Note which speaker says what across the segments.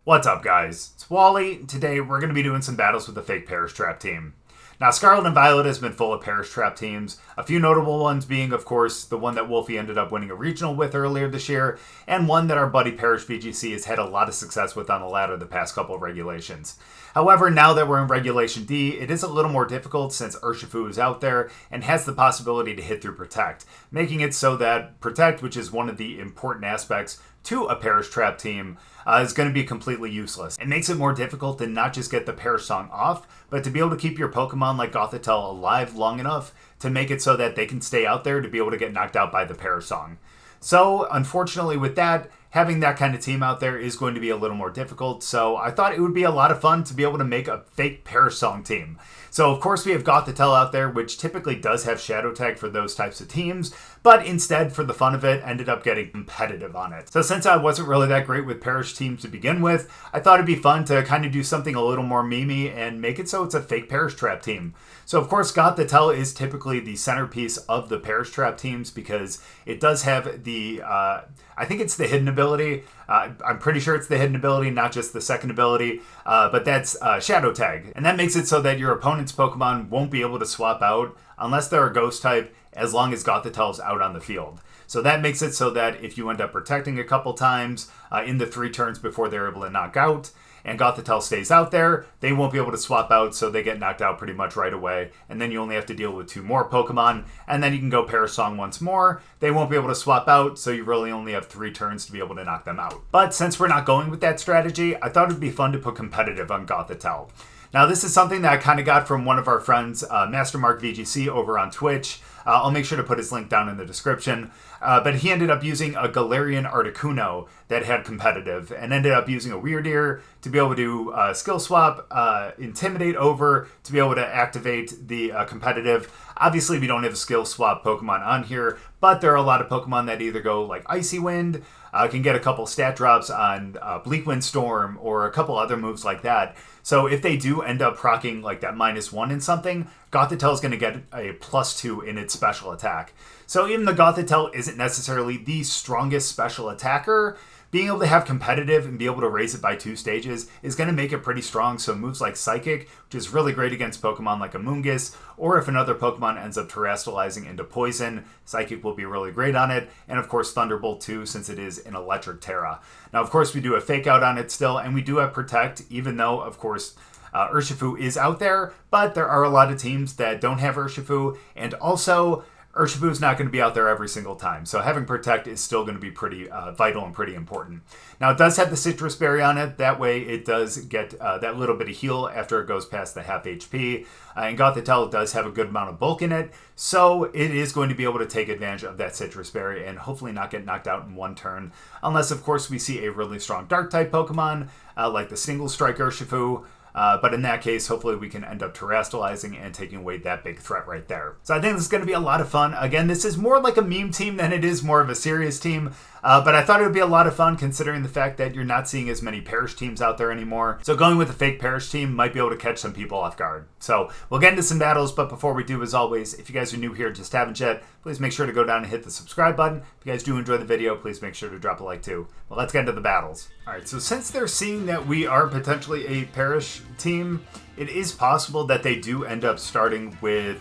Speaker 1: What's up, guys? It's Wally. Today we're going to be doing some battles with the fake Perish Trap team. Now, Scarlet and Violet has been full of Perish Trap teams, a few notable ones being, of course, the one that Wolfie ended up winning a regional with earlier this year, and one that our buddy Perish VGC has had a lot of success with on the ladder the past couple of regulations. However, now that we're in Regulation D, it is a little more difficult since Urshifu is out there and has the possibility to hit through Protect, making it so that Protect, which is one of the important aspects to a Perish Trap team, is going to be completely useless. It makes it more difficult to not just get the Perish song off, but to be able to keep your Pokemon like Gothitelle alive long enough to make it so that they can stay out there to be able to get knocked out by the Perish song. So, unfortunately with that, having that kind of team out there is going to be a little more difficult, so I thought it would be a lot of fun to be able to make a fake Perish song team. So of course we have Gothitelle out there, which typically does have Shadow Tag for those types of teams, but instead, for the fun of it, ended up getting competitive on it. So since I wasn't really that great with Perish teams to begin with, I thought it'd be fun to kind of do something a little more memey and make it so it's a fake Perish Trap team. So of course Gothitelle is typically the centerpiece of the Perish Trap teams because it does have the, I think it's the hidden ability. I'm pretty sure it's the hidden ability, not just the second ability, but that's Shadow Tag. And that makes it so that your opponent's Pokemon won't be able to swap out unless they're a Ghost type, as long as Gothitelle's out on the field. So that makes it so that if you end up protecting a couple times in the 3 turns before they're able to knock out, and Gothitelle stays out there, they won't be able to swap out, so they get knocked out pretty much right away. And then you only have to deal with 2 more Pokemon, and then you can go Perish Song once more. They won't be able to swap out, so you really only have 3 turns to be able to knock them out. But since we're not going with that strategy, I thought it'd be fun to put competitive on Gothitelle. Now, this is something that I kind of got from one of our friends, MasterMarkVGC, over on Twitch. I'll make sure to put his link down in the description. But he ended up using a Galarian Articuno that had competitive and ended up using a Weird Ear to be able to skill swap, Intimidate over to be able to activate the competitive. Obviously, we don't have a skill swap Pokemon on here, but there are a lot of Pokemon that either go like Icy Wind, can get a couple stat drops on Bleak Wind Storm, or a couple other moves like that. So if they do end up proccing like that -1 in something, Gothitelle is going to get a +2 in its special attack. So even though Gothitelle isn't necessarily the strongest special attacker, being able to have competitive and be able to raise it by 2 stages is going to make it pretty strong. So moves like Psychic, which is really great against Pokemon like Amoonguss, or if another Pokemon ends up terastallizing into Poison, Psychic will be really great on it. And of course Thunderbolt too, since it is an Electric Terra. Now of course we do a Fake Out on it still, and we do have Protect, even though of course Urshifu is out there, but there are a lot of teams that don't have Urshifu, and also Urshifu is not going to be out there every single time, so having Protect is still going to be pretty vital and pretty important. Now, it does have the Citrus Berry on it. That way, it does get that little bit of heal after it goes past the half HP. And Gothitelle does have a good amount of bulk in it, so it is going to be able to take advantage of that Citrus Berry and hopefully not get knocked out in 1 turn. Unless, of course, we see a really strong Dark-type Pokemon, like the single Strike Urshifu. But in that case, hopefully we can end up terastallizing and taking away that big threat right there. So I think this is going to be a lot of fun. Again, this is more like a meme team than it is more of a serious team. But I thought it would be a lot of fun considering the fact that you're not seeing as many Perish teams out there anymore. So going with a fake Perish team might be able to catch some people off guard. So we'll get into some battles, but before we do, as always, if you guys are new here, just haven't yet, please make sure to go down and hit the subscribe button. If you guys do enjoy the video, please make sure to drop a like too. Well, let's get into the battles. All right, so since they're seeing that we are potentially a Perish team, it is possible that they do end up starting with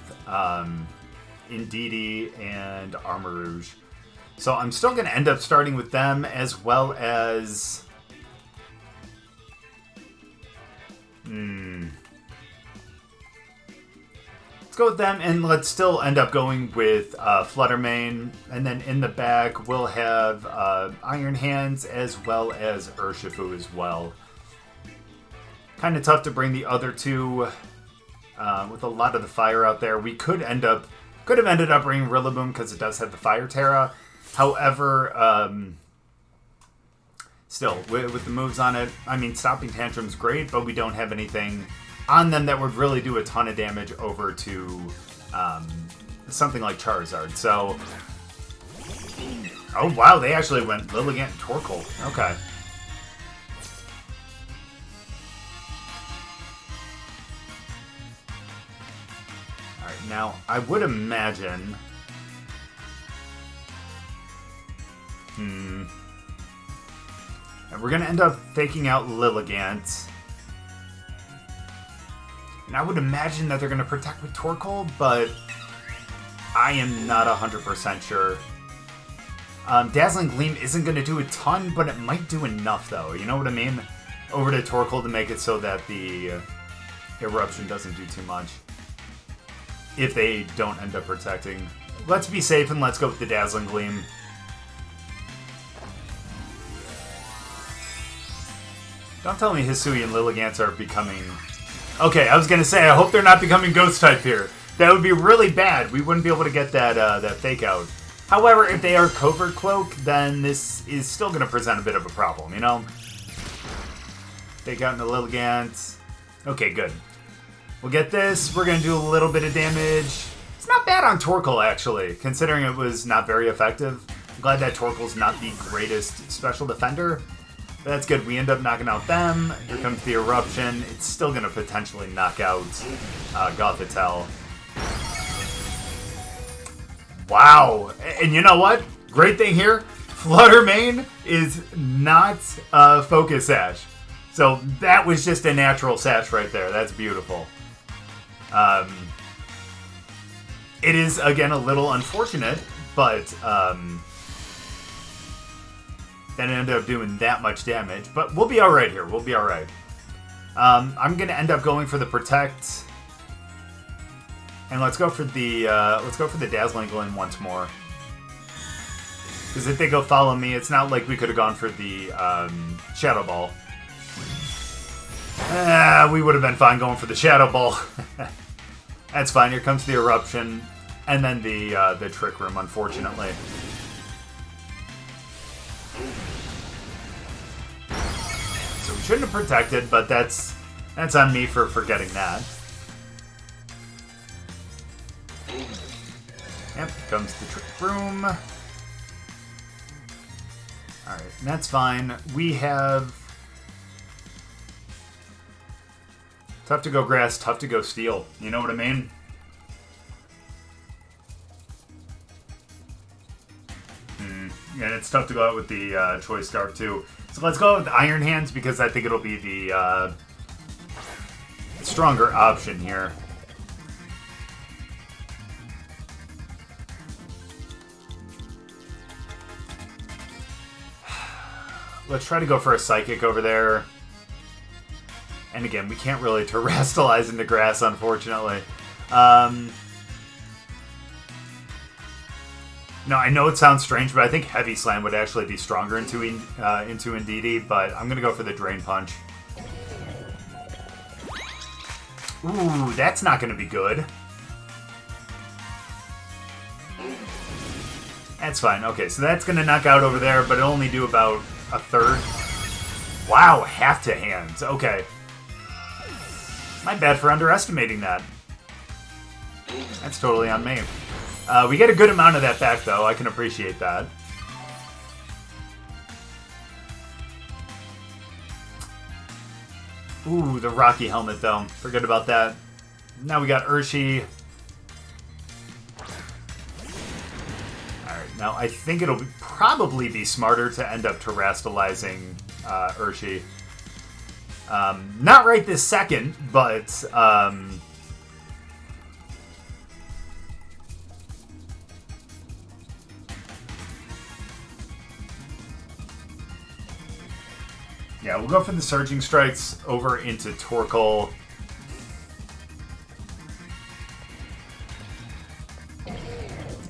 Speaker 1: Indeedee and Armarouge. So I'm still going to end up starting with them, as well as let's go with them, and let's still end up going with Flutter Mane. And then in the back, we'll have Iron Hands as well as Urshifu as well. Kind of tough to bring the other 2 with a lot of the fire out there. We could have ended up bringing Rillaboom because it does have the Fire Terra. However, still, with the moves on it, I mean, Stopping Tantrum's great, but we don't have anything on them that would really do a ton of damage over to something like Charizard. So, oh wow, they actually went Lilligant and Torkoal. Okay. Alright, now, I would imagine And we're going to end up faking out Lilligant. And I would imagine that they're going to protect with Torkoal, but I am not 100% sure. Dazzling Gleam isn't going to do a ton, but it might do enough, though. You know what I mean? Over to Torkoal to make it so that the Eruption doesn't do too much. If they don't end up protecting. Let's be safe and let's go with the Dazzling Gleam. Don't tell me Hisui and Lilligant are becoming... Okay, I was going to say, I hope they're not becoming Ghost-type here. That would be really bad. We wouldn't be able to get that that fake out. However, if they are Covert Cloak, then this is still going to present a bit of a problem, you know? Fake out into Lilligant. Okay, good. We'll get this. We're going to do a little bit of damage. It's not bad on Torkoal, actually, considering it was not very effective. I'm glad that Torkoal's not the greatest special defender. But that's good. We end up knocking out them. Here comes the Eruption. It's still going to potentially knock out Gothitelle. Wow. And you know what? Great thing here. Flutter Mane is not a Focus Sash. So that was just a natural sash right there. That's beautiful. It is, again, a little unfortunate, but that ended up doing that much damage. But we'll be all right here. We'll be all right. I'm going to end up going for the Protect. And let's go for the Dazzling Gleam once more. Because if they go Follow Me, it's not like we could have gone for the Shadow Ball. We would have been fine going for the Shadow Ball. That's fine. Here comes the Eruption, and then the Trick Room, unfortunately. So we shouldn't have protected, but that's on me for forgetting that. Yep, here comes the Trick Room. Alright, that's fine. We have... Tough to go Grass, tough to go Steel. You know what I mean? Yeah, it's tough to go out with the Choice Scarf, too. So let's go with Iron Hands, because I think it'll be the stronger option here. Let's try to go for a Psychic over there. And again, we can't really terrestrialize into Grass, unfortunately. No, I know it sounds strange, but I think Heavy Slam would actually be stronger into Indeedee, but I'm going to go for the Drain Punch. Ooh, that's not going to be good. That's fine. Okay, so that's going to knock out over there, but it'll only do about a third. Wow, half to hands. Okay. My bad for underestimating that. That's totally on me. We get a good amount of that back, though. I can appreciate that. Ooh, the Rocky Helmet, though. Forget about that. Now we got Urshi. Alright, now I think it'll probably be smarter to end up terrestrializing Urshi. Not right this second, but... yeah, we'll go for the Surging Strikes over into Torkoal.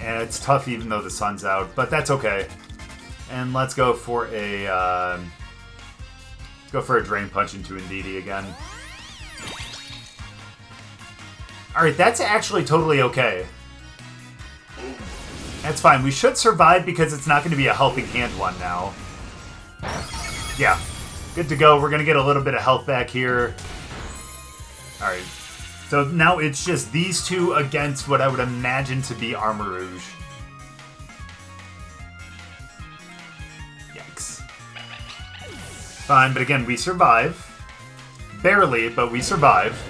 Speaker 1: And it's tough even though the sun's out, but that's okay. And let's go for a Drain Punch into Indeedee again. Alright, that's actually totally okay. That's fine. We should survive because it's not going to be a Helping Hand one now. Yeah. Good to go. We're going to get a little bit of health back here. Alright. So now it's just these two against what I would imagine to be Armarouge. Yikes. Fine, but again, we survive. Barely, but we survive.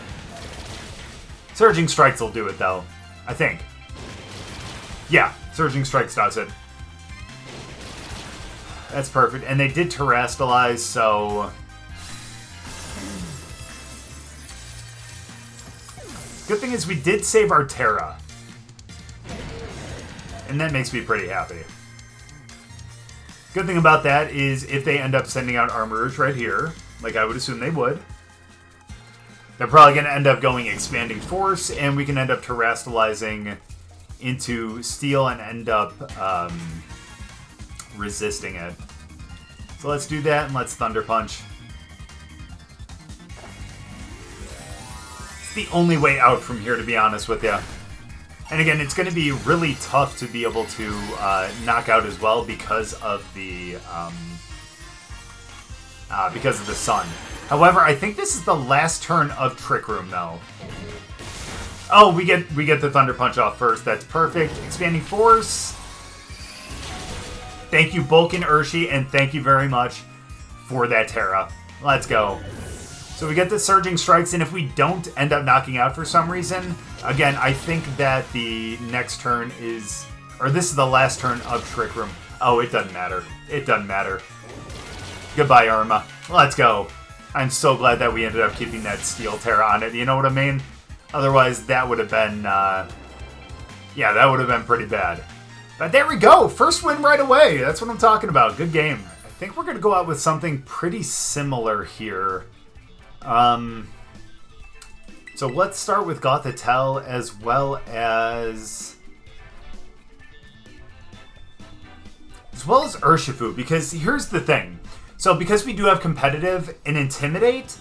Speaker 1: Surging Strikes will do it, though. I think. Yeah, Surging Strikes does it. That's perfect. And they did terrestrialize, so... Good thing is we did save our Terra. And that makes me pretty happy. Good thing about that is if they end up sending out Armorers right here, like I would assume they would, they're probably going to end up going Expanding Force, and we can end up terrestrializing into Steel and end up resisting it. So let's do that, and let's Thunder Punch. It's the only way out from here, to be honest with you. And again, it's going to be really tough to be able to knock out as well because of the sun. However, I think this is the last turn of Trick Room, though. Oh, we get the Thunder Punch off first. That's perfect. Expanding Force. Thank you, Bulkin Urshi, and thank you very much for that Terra. Let's go. So we get the Surging Strikes, and if we don't end up knocking out for some reason, again, I think that the next turn is... Or this is the last turn of Trick Room. Oh, it doesn't matter. It doesn't matter. Goodbye, Irma. Let's go. I'm so glad that we ended up keeping that Steel Terra on it. You know what I mean? Otherwise, that would have been... yeah, that would have been pretty bad. But there we go. First win right away. That's what I'm talking about. Good game. I think we're going to go out with something pretty similar here. So let's start with Gothitelle as well as Urshifu, because here's the thing. So because we do have competitive, and Intimidate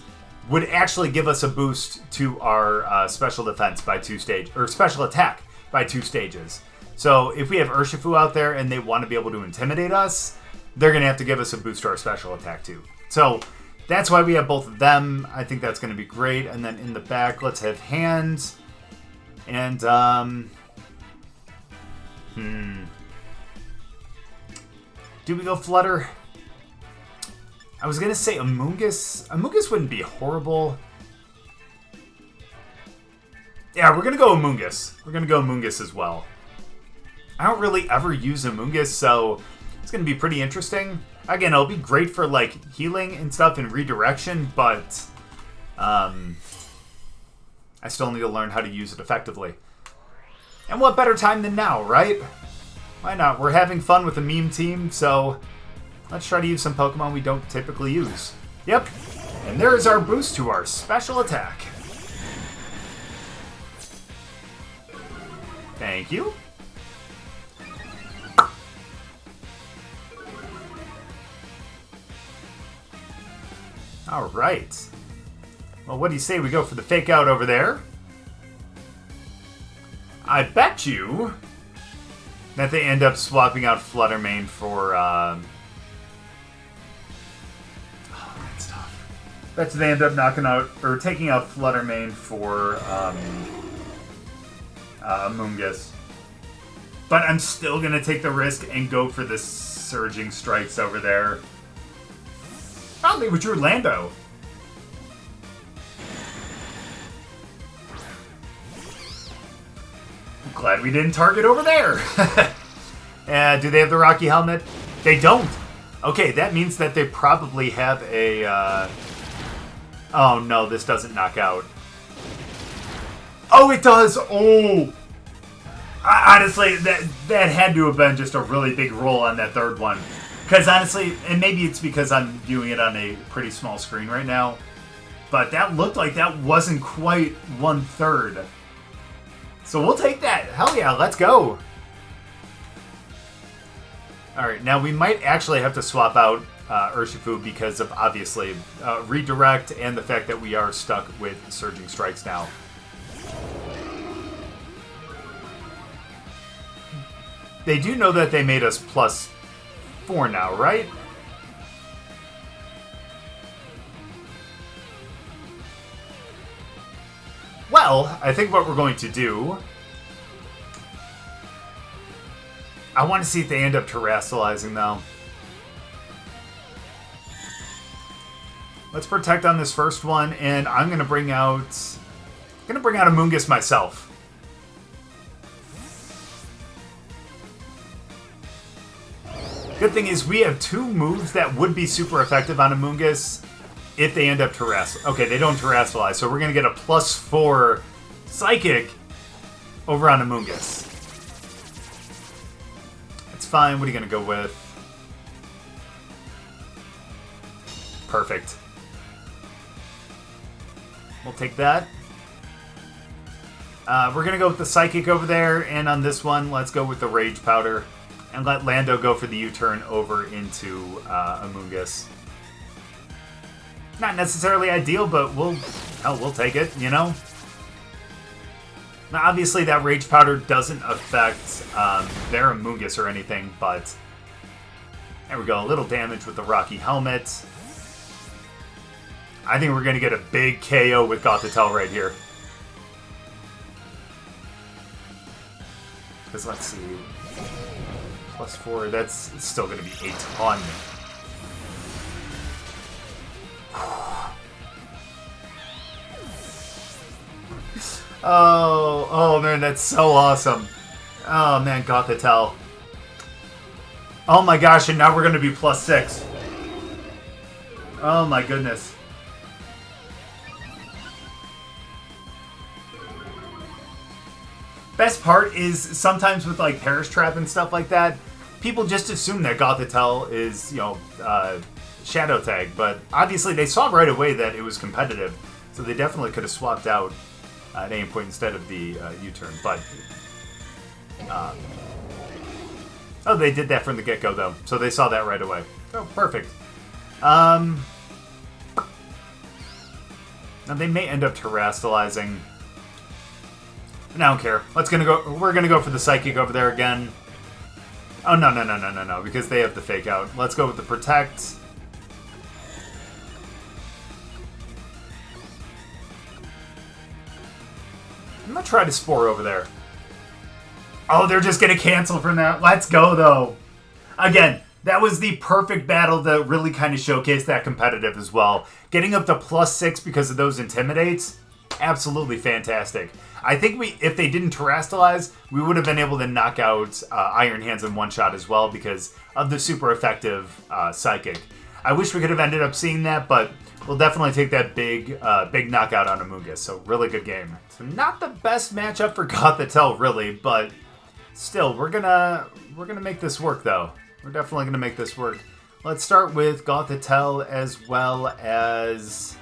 Speaker 1: would actually give us a boost to our special defense by 2 stages, or special attack by 2 stages. So if we have Urshifu out there and they want to be able to intimidate us, they're going to have to give us a boost to our special attack too. So that's why we have both of them. I think that's going to be great. And then in the back, let's have Hand. And, do we go Flutter? I was going to say Amoonguss. Amoonguss wouldn't be horrible. Yeah, we're going to go Amoonguss. We're going to go Amoonguss as well. I don't really ever use Amoonguss, so it's going to be pretty interesting. Again, it'll be great for, like, healing and stuff and redirection, but I still need to learn how to use it effectively. And what better time than now, right? Why not? We're having fun with the meme team, so let's try to use some Pokemon we don't typically use. Yep, and there is our boost to our special attack. Thank you. All right. Well, what do you say we go for the fake out over there? I bet you that they end up swapping out Flutter Mane for... oh, that's tough. Bet you they end up knocking out, or taking out Flutter Mane for Amoonguss. But I'm still going to take the risk and go for the Surging Strikes over there. Probably with your Lando. I'm glad we didn't target over there. Do they have the Rocky Helmet? They don't. Okay, that means that they probably have a... Oh no, this doesn't knock out. Oh, it does! Oh! Honestly, that had to have been just a really big roll on that third one. Because honestly, and maybe it's because I'm viewing it on a pretty small screen right now, but that looked like that wasn't quite 1/3. So we'll take that. Hell yeah, let's go. Alright, now we might actually have to swap out Urshifu because of, obviously, redirect and the fact that we are stuck with Surging Strikes now. They do know that they made us +4 now, right? Well, I think what we're going to do... I want to see if they end up terrestrializing, though. Let's protect on this first one, and I'm going to bring out... Amoonguss myself. Good thing is we have 2 moves that would be super effective on Amoonguss if they end up Terrestrial. Okay, they don't Terrestrialize, so we're going to get a +4 Psychic over on Amoonguss. It's fine. What are you going to go with? Perfect. We'll take that. We're going to go with the Psychic over there, and on this one, let's go with the Rage Powder, and let Lando go for the U-turn over into Amoonguss. Not necessarily ideal, but we'll take it, you know? Now, obviously, that Rage Powder doesn't affect their Amoonguss or anything, but there we go. A little damage with the Rocky Helmet. I think we're going to get a big KO with Gothitelle right here. Because let's see. +4, that's still going to be a ton. Oh man, that's so awesome. Oh man, Gothitelle. Oh my gosh, and now we're going to be +6. Oh my goodness. Best part is sometimes with like Perish Trap and stuff like that, people just assume that Gothitelle is, you know, Shadow Tag, but obviously they saw right away that it was competitive, so they definitely could have swapped out at any point instead of the U-turn, but oh, they did that from the get-go though, so they saw that right away. Oh, perfect. Now they may end up Terrestrializing. I don't care. We're gonna go for the Psychic over there again. Oh no, because they have the Fake Out. Let's go with the Protect. I'm gonna try to Spore over there. Oh, they're just gonna cancel from that. Let's go though. Again, that was the perfect battle to really kind of showcase that competitive as well. Getting up to +6 because of those Intimidates, absolutely fantastic. I think if they didn't Terrestrialize, we would have been able to knock out Iron Hands in one shot as well because of the super effective Psychic. I wish we could have ended up seeing that, but we'll definitely take that big knockout on Amoonguss. So really good game. So not the best matchup for Gothitelle really, but still we're gonna make this work though. We're definitely gonna make this work. Let's start with Gothitelle as well as.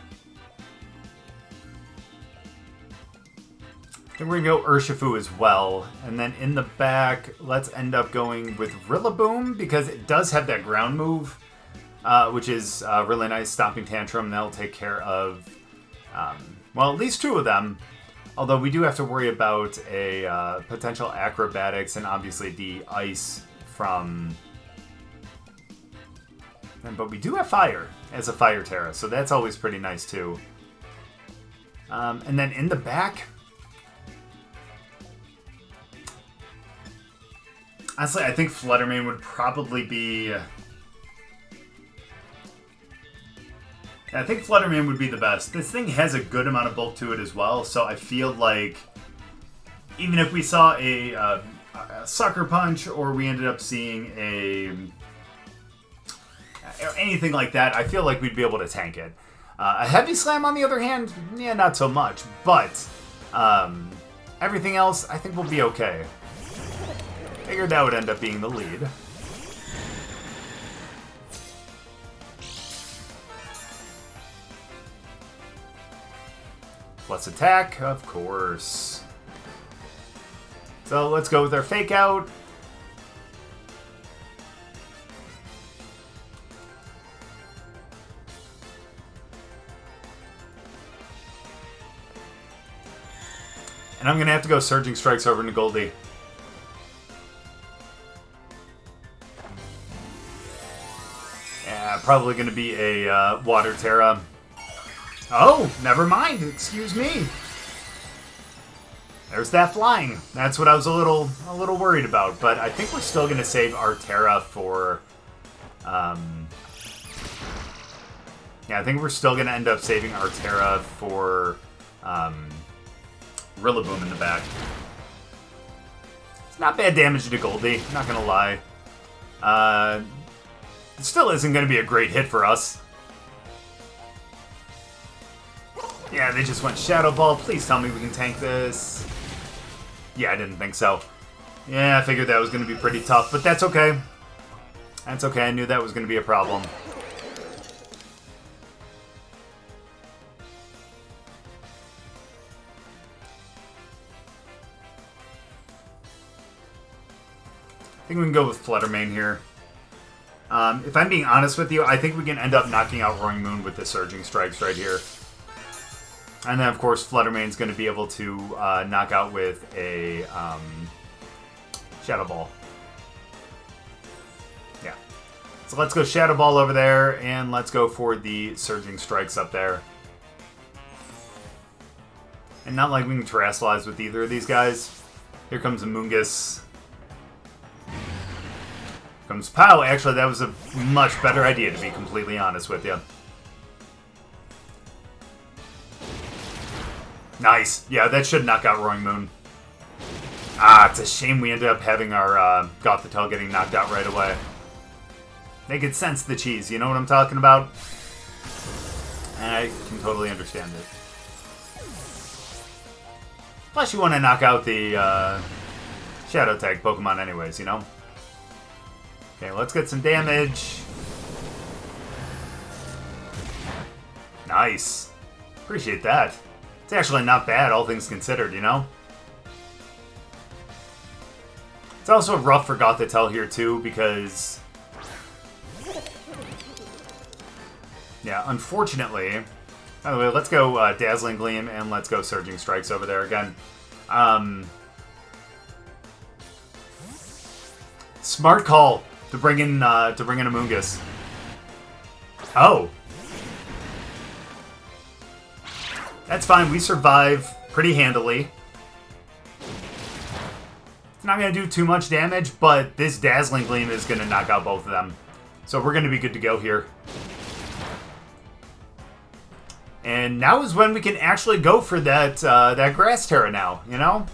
Speaker 1: I think we're going to go Urshifu as well. And then in the back, let's end up going with Rillaboom because it does have that ground move, which is really nice. Stomping Tantrum, that'll take care of, well, at least 2 of them. Although we do have to worry about a potential Acrobatics and obviously the Ice from. But we do have Fire as a Fire Terra, so that's always pretty nice too. And then in the back. Honestly, I think Flutter Mane would probably be. I think Flutter Mane would be the best. This thing has a good amount of bulk to it as well, so I feel like even if we saw a Sucker Punch or we ended up seeing anything like that, I feel like we'd be able to tank it. A Heavy Slam, on the other hand, yeah, not so much, but everything else, I think we'll be okay. Figured that would end up being the lead. Let's attack, of course. So let's go with our Fake Out. And I'm going to have to go Surging Strikes over into Goldie. Yeah, probably going to be a Water Terra. Oh, never mind. Excuse me. There's that flying. That's what I was a little worried about. But I think we're still going to save our Terra for... yeah, I think we're still going to end up saving our Terra for... Rillaboom in the back. It's not bad damage to Goldie, not gonna lie. It still isn't going to be a great hit for us. Yeah, they just went Shadow Ball. Please tell me we can tank this. Yeah, I didn't think so. Yeah, I figured that was going to be pretty tough, but that's okay. That's okay, I knew that was going to be a problem. I think we can go with Flutter Mane here. If I'm being honest with you, I think we can end up knocking out Roaring Moon with the Surging Strikes right here. And then, of course, Flutter Mane's going to be able to knock out with a Shadow Ball. Yeah. So let's go Shadow Ball over there, and let's go for the Surging Strikes up there. And not like we can Terrasilize with either of these guys. Here comes Amoonguss. Comes Pow. Actually, that was a much better idea, to be completely honest with you. Nice. Yeah, that should knock out Roaring Moon. Ah, it's a shame we ended up having our Gothitelle getting knocked out right away. They could sense the cheese, you know what I'm talking about? And I can totally understand it. Plus, you want to knock out the Shadow Tag Pokemon anyways, you know? Okay, let's get some damage. Nice. Appreciate that. It's actually not bad, all things considered, you know? It's also rough for Gothitelle here, too, because... yeah, unfortunately... By the way, let's go Dazzling Gleam, and let's go Surging Strikes over there again. Smart call to bring in Amoonguss. Oh. That's fine, we survive pretty handily. It's not going to do too much damage, but this Dazzling Gleam is going to knock out both of them. So we're going to be good to go here. And now is when we can actually go for that, that Grass Terra now, you know?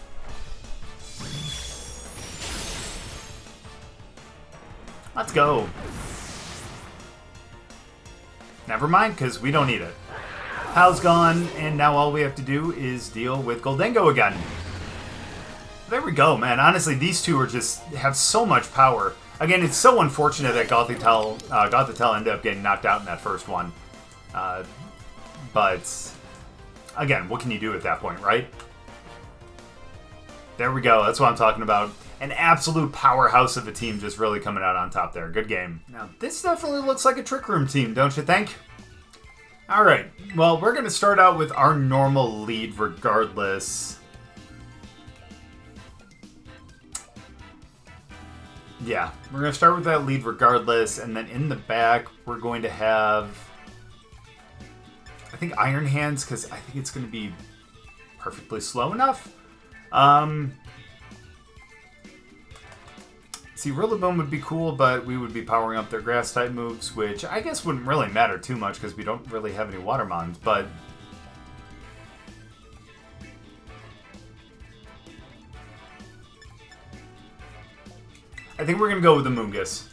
Speaker 1: Let's go. Never mind, because we don't need it. Hal's gone, and now all we have to do is deal with Goldengo again. There we go, man. Honestly, these two are just have so much power. Again, it's so unfortunate that Gothitelle ended up getting knocked out in that first one. But, again, what can you do at that point, right? There we go. That's what I'm talking about. An absolute powerhouse of a team just really coming out on top there. Good game. Now, this definitely looks like a Trick Room team, don't you think? Alright, well, we're going to start out with our normal lead regardless. Yeah, we're going to start with that lead regardless, and then in the back, we're going to have... I think Iron Hands, because I think it's going to be perfectly slow enough. See, Rillaboom would be cool, but we would be powering up their Grass-type moves, which I guess wouldn't really matter too much, because we don't really have any Watermons, but... I think we're going to go with Amoonguss.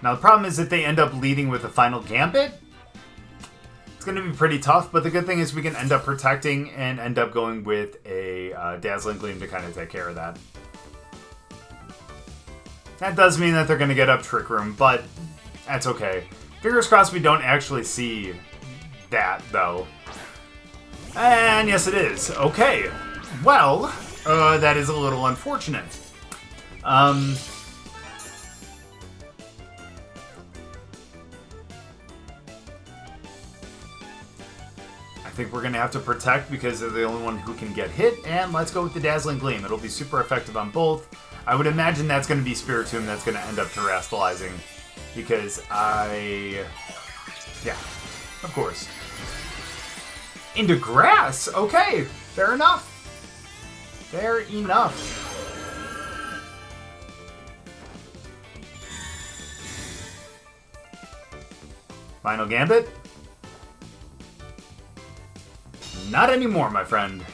Speaker 1: Now, the problem is that they end up leading with a final Gambit. It's going to be pretty tough, but the good thing is we can end up protecting and end up going with a Dazzling Gleam to kind of take care of that. That does mean that they're going to get up Trick Room, but that's okay. Fingers crossed we don't actually see that, though. And yes, it is. Okay. Well, that is a little unfortunate. I think we're going to have to protect because they're the only one who can get hit, and let's go with the Dazzling Gleam. It'll be super effective on both. I would imagine that's going to be Spiritomb that's going to end up Terrastalizing because yeah, of course. Into Grass! Okay, fair enough. Fair enough. Final Gambit? Not anymore, my friend.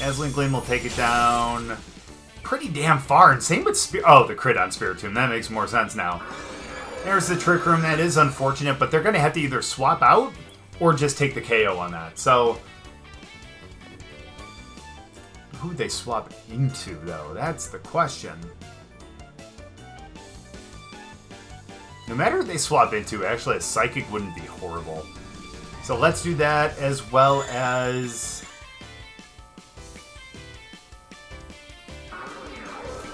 Speaker 1: Dazzling Gleam will take it down pretty damn far. And same with oh, the crit on Spiritomb. That makes more sense now. There's the Trick Room. That is unfortunate, but they're going to have to either swap out or just take the KO on that. So, who they swap into, though? That's the question. No matter who they swap into, actually a Psychic wouldn't be horrible. So let's do that, as well as...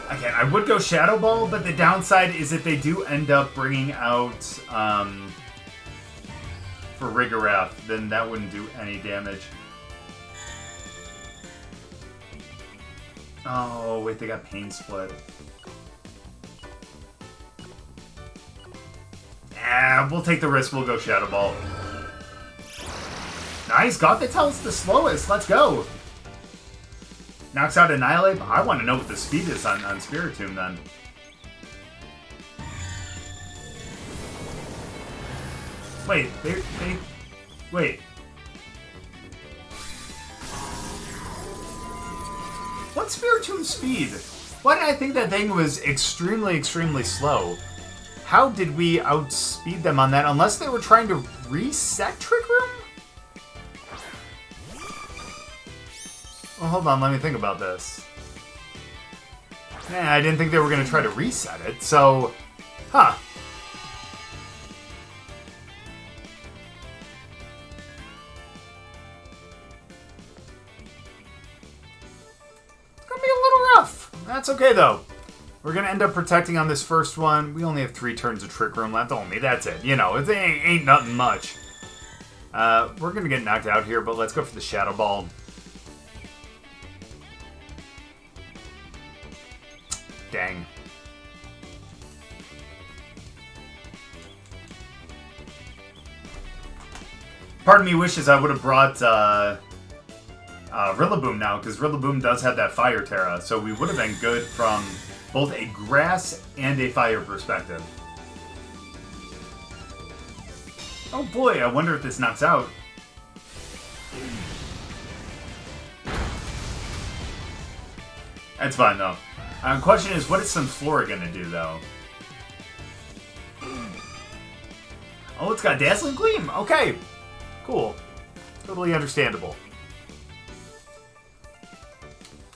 Speaker 1: Again, I would go Shadow Ball, but the downside is if they do end up bringing out for Rigorath, then that wouldn't do any damage. Oh, wait, they got Pain Split. We'll take the risk. We'll go Shadow Ball. Nice. Gothitelle's the slowest. Let's go. Knocks out Annihilate. I want to know what the speed is on Spiritomb then. Wait. Wait. What's Spiritomb's speed? Why did I think that thing was extremely, extremely slow? How did we outspeed them on that? Unless they were trying to reset Trick Room? Well, hold on. Let me think about this. I didn't think they were going to try to reset it, so... Huh. It's going to be a little rough. That's okay, though. We're going to end up protecting on this first one. We only have 3 turns of Trick Room left. Only, that's it. You know, it ain't nothing much. We're going to get knocked out here, but let's go for the Shadow Ball. Dang. Part of me wishes I would have brought Rillaboom now, because Rillaboom does have that Fire Terra, so we would have been good from both a grass and a fire perspective. Oh boy, I wonder if this knocks out. That's fine though. Question is, what is Sunflora gonna do though? Oh, it's got Dazzling Gleam. Okay, cool. Totally understandable.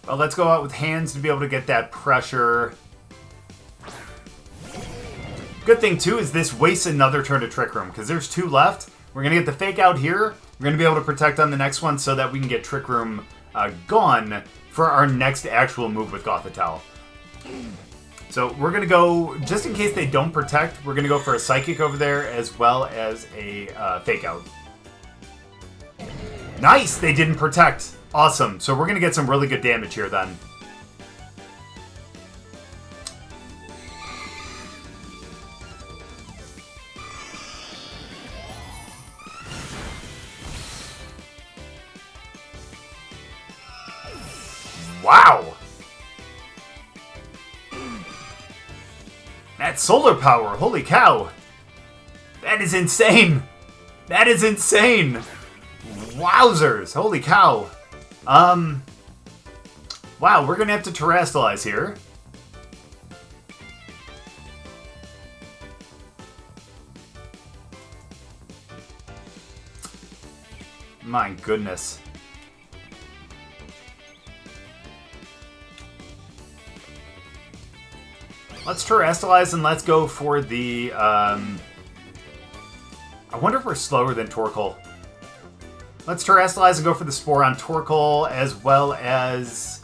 Speaker 1: Well, let's go out with Hands to be able to get that pressure. Good thing, too, is this wastes another turn to Trick Room, because there's 2 left. We're going to get the Fake Out here. We're going to be able to protect on the next one so that we can get Trick Room gone for our next actual move with Gothitelle. So we're going to go, just in case they don't protect, we're going to go for a Psychic over there as well as a Fake Out. Nice! They didn't protect. Awesome. So we're going to get some really good damage here then. Wow! That's solar power. Holy cow. That is insane. That is insane. Wowzers. Holy cow. Wow, we're going to have to Terrastalize here. My goodness. Let's Terrastalize and let's go for the, I wonder if we're slower than Torkoal. Let's Terrastalize and go for the Spore on Torkoal, as well as...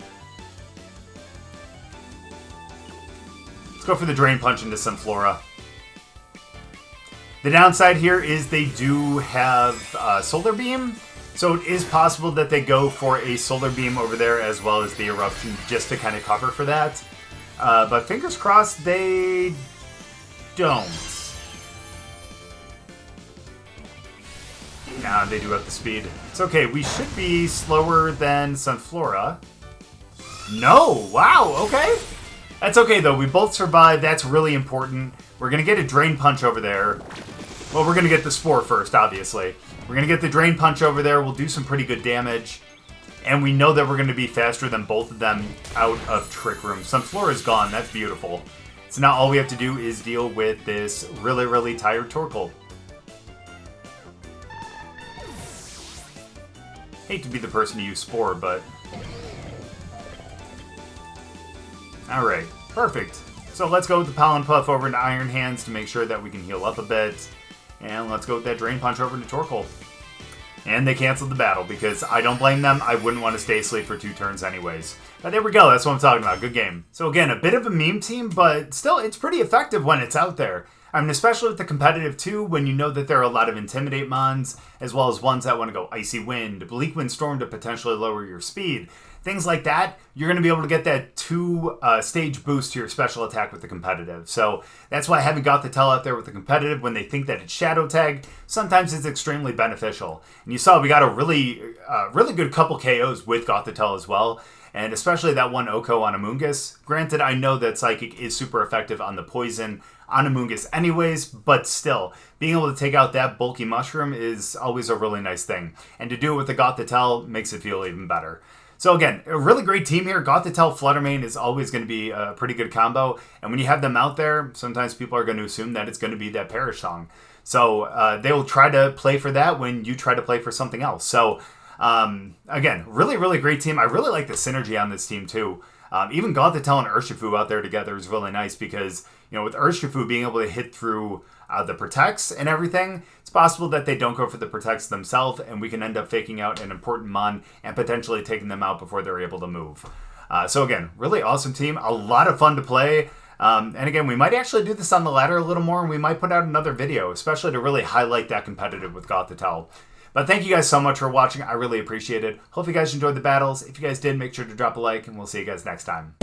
Speaker 1: Let's go for the Drain Punch into Sunflora. The downside here is they do have Solar Beam, so it is possible that they go for a Solar Beam over there as well as the Eruption, just to kind of cover for that. But fingers crossed they don't. Nah, they do have the speed. It's okay, we should be slower than Sunflora. No! Wow, okay. That's okay, though. We both survived. That's really important. We're going to get a Drain Punch over there. Well, we're going to get the Spore first, obviously. We're going to get the Drain Punch over there. We'll do some pretty good damage. And we know that we're going to be faster than both of them out of Trick Room. Sunflora is gone. That's beautiful. So now all we have to do is deal with this really, really tired Torkoal. Hate to be the person to use Spore, but... Alright, perfect. So let's go with the Pollen Puff over into Iron Hands to make sure that we can heal up a bit. And let's go with that Drain Punch over to Torkoal. And they canceled the battle because I don't blame them. I wouldn't want to stay asleep for 2 turns anyways. But there we go. That's what I'm talking about. Good game. So again, a bit of a meme team, but still, it's pretty effective when it's out there. I mean, especially with the competitive too, when you know that there are a lot of Intimidate mons, as well as ones that want to go Icy Wind, Bleak Wind Storm to potentially lower your speed. Things like that, you're going to be able to get that 2-stage boost to your special attack with the competitive. So that's why having Gothitelle out there with the competitive when they think that it's Shadow Tag, sometimes it's extremely beneficial. And you saw we got a really good couple KOs with Gothitelle as well. And especially that one Oko on Amoonguss. Granted, I know that Psychic is super effective on the poison on Amoonguss anyways, but still, being able to take out that bulky mushroom is always a really nice thing. And to do it with the Gothitelle makes it feel even better. So again, a really great team here. Gothitelle, Flutter Mane is always going to be a pretty good combo. And when you have them out there, sometimes people are going to assume that it's going to be that Perish Song. So they will try to play for that when you try to play for something else. So again, really, really great team. I really like the synergy on this team too. Even Gothitelle and Urshifu out there together is really nice because, you know, with Urshifu being able to hit through the protects and everything, it's possible that they don't go for the protects themselves and we can end up faking out an important mon and potentially taking them out before they're able to move. So again, really awesome team. A lot of fun to play. And again, we might actually do this on the ladder a little more and we might put out another video, especially to really highlight that competitive with Gothitelle. But thank you guys so much for watching. I really appreciate it. Hope you guys enjoyed the battles. If you guys did, make sure to drop a like and we'll see you guys next time.